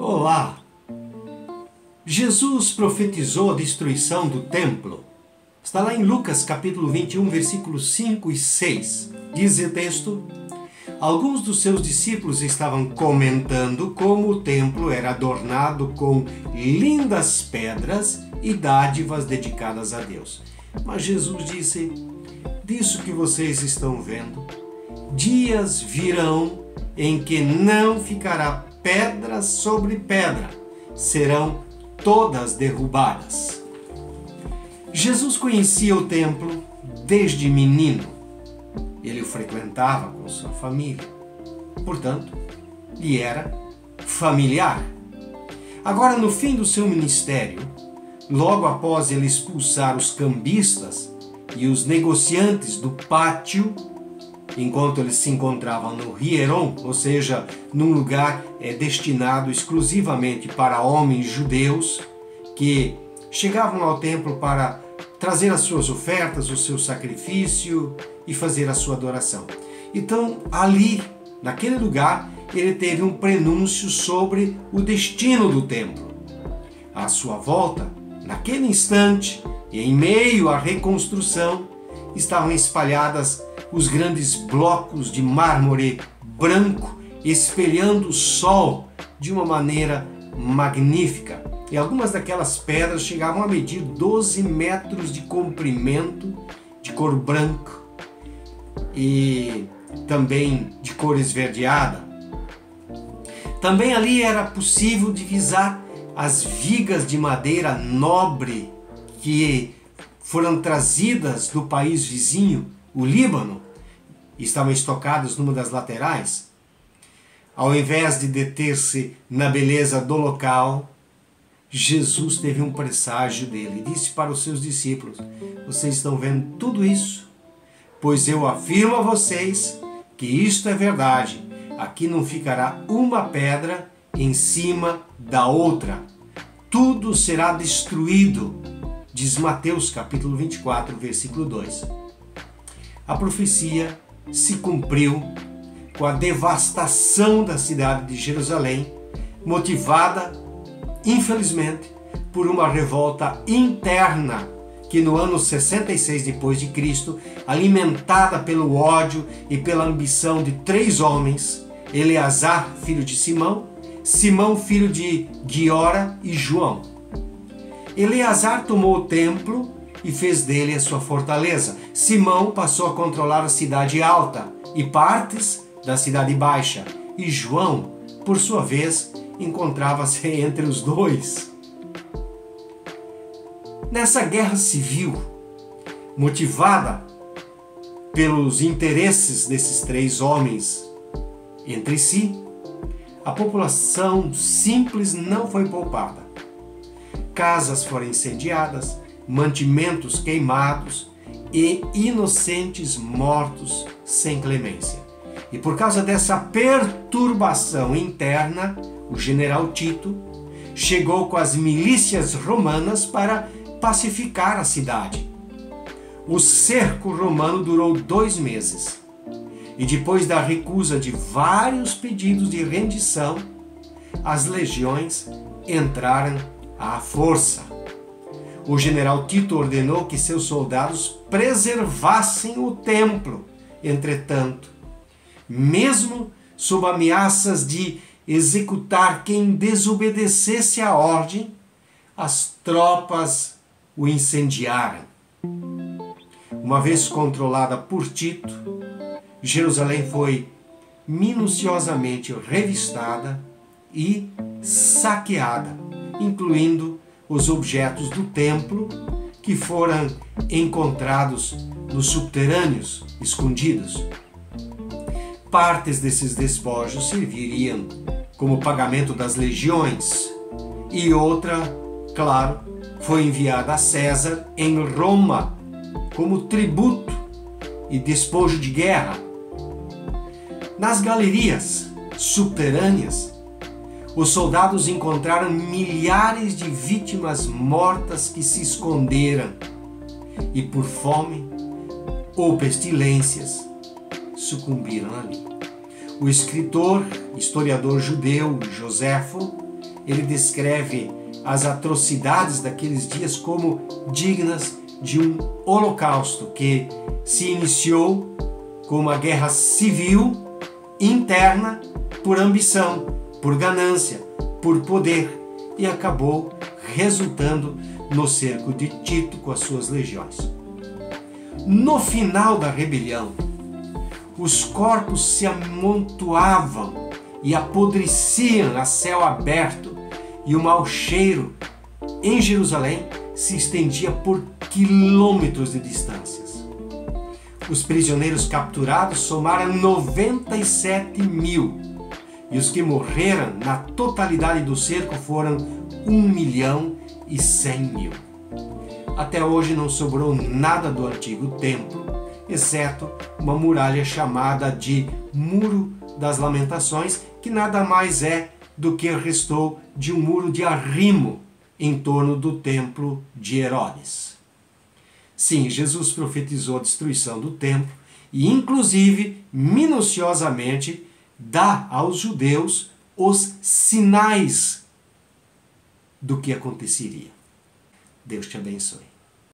Olá! Jesus profetizou a destruição do templo. Está lá em Lucas capítulo 21, versículos 5 e 6. Diz o texto: alguns dos seus discípulos estavam comentando como o templo era adornado com lindas pedras e dádivas dedicadas a Deus. Mas Jesus disse: disso que vocês estão vendo, dias virão em que não ficará pedra sobre pedra, serão todas derrubadas. Jesus conhecia o templo desde menino. Ele o frequentava com sua família. Portanto, lhe era familiar. Agora, no fim do seu ministério, logo após ele expulsar os cambistas e os negociantes do pátio, enquanto eles se encontravam no Hieron, ou seja, num lugar destinado exclusivamente para homens judeus que chegavam ao templo para trazer as suas ofertas, o seu sacrifício e fazer a sua adoração. Então, ali, naquele lugar, ele teve um prenúncio sobre o destino do templo. À sua volta, naquele instante, e em meio à reconstrução, estavam espalhadas os grandes blocos de mármore branco, espelhando o sol de uma maneira magnífica. E algumas daquelas pedras chegavam a medir 12 metros de comprimento, de cor branca e também de cor esverdeada. Também ali era possível divisar as vigas de madeira nobre que foram trazidas do país vizinho, o Líbano, e estavam estocadas numa das laterais. Ao invés de deter-se na beleza do local, Jesus teve um presságio dele e disse para os seus discípulos: vocês estão vendo tudo isso? Pois eu afirmo a vocês que isto é verdade. Aqui não ficará uma pedra em cima da outra. Tudo será destruído, diz Mateus capítulo 24, versículo 2. A profecia se cumpriu com a devastação da cidade de Jerusalém, motivada, infelizmente, por uma revolta interna que no ano 66 depois de Cristo, alimentada pelo ódio e pela ambição de 3 homens, Eleazar, filho de Simão, Simão, filho de Giora, e João. Eleazar tomou o templo e fez dele a sua fortaleza. Simão passou a controlar a cidade alta e partes da cidade baixa. E João, por sua vez, encontrava-se entre os dois. Nessa guerra civil, motivada pelos interesses desses 3 homens entre si, a população simples não foi poupada. Casas foram incendiadas, mantimentos queimados e inocentes mortos sem clemência. E por causa dessa perturbação interna, o general Tito chegou com as milícias romanas para pacificar a cidade. O cerco romano durou 2 meses. E depois da recusa de vários pedidos de rendição, as legiões entraram à força. O general Tito ordenou que seus soldados preservassem o templo. Entretanto, mesmo sob ameaças de executar quem desobedecesse à ordem, as tropas o incendiaram. Uma vez controlada por Tito, Jerusalém foi minuciosamente revistada e saqueada, incluindo os objetos do templo que foram encontrados nos subterrâneos escondidos. Partes desses despojos serviriam como pagamento das legiões e outra, claro, foi enviada a César em Roma como tributo e despojo de guerra. Nas galerias subterrâneas, os soldados encontraram milhares de vítimas mortas que se esconderam e por fome ou pestilências sucumbiram ali. O escritor, historiador judeu Joséfo, ele descreve as atrocidades daqueles dias como dignas de um holocausto que se iniciou com uma guerra civil interna por ambição, por ganância, por poder e acabou resultando no cerco de Tito com as suas legiões. No final da rebelião, os corpos se amontoavam e apodreciam a céu aberto, e o mau cheiro em Jerusalém se estendia por quilômetros de distâncias. Os prisioneiros capturados somaram 97.000, e os que morreram na totalidade do cerco foram 1.100.000. Até hoje não sobrou nada do antigo templo, exceto uma muralha chamada de Muro das Lamentações, que nada mais é do que restou de um muro de arrimo em torno do templo de Herodes. Sim, Jesus profetizou a destruição do templo e, inclusive, minuciosamente, dá aos judeus os sinais do que aconteceria. Deus te abençoe.